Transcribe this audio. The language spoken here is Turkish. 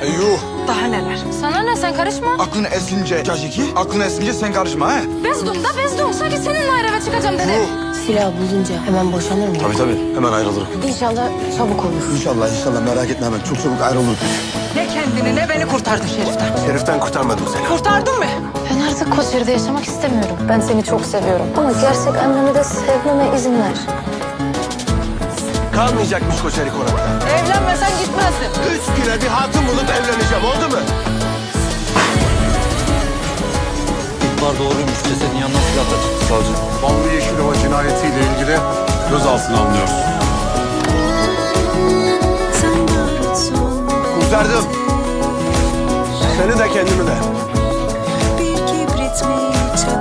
Yuh. Daha neler? Sana ne, sen karışma. Aklın esince Caciki, aklın esince sen karışma he. Bezdum da bezdum. Sanki seninle ayrı eve çıkacağım dedi. Silah bulunca hemen boşanır mı? Tabii hemen ayrılırım. İnşallah çabuk olur. İnşallah merak etme hemen çok çabuk ayrılırım. Ne kendini ne beni kurtardın Şerif'ten. Heriften kurtarmadım seni. Kurtardın mı? Ben artık Koçeri'de yaşamak istemiyorum. Ben seni çok seviyorum. Ama gerçek annemi de sevmeme izin ver. Kalmayacakmış Koçeri konakta. Evlenmesen gitmezdin. 3 güne bir hatun bulup evleneceğim oldu mu? İhbar doğruymuş. Cesedin yanından silahla çıktı savcı. Ballı Yeşilova cinayetiyle ilgili gözaltına alınıyoruz. Kurtardım. Seni de kendimi de. Bir kibrit mi çal?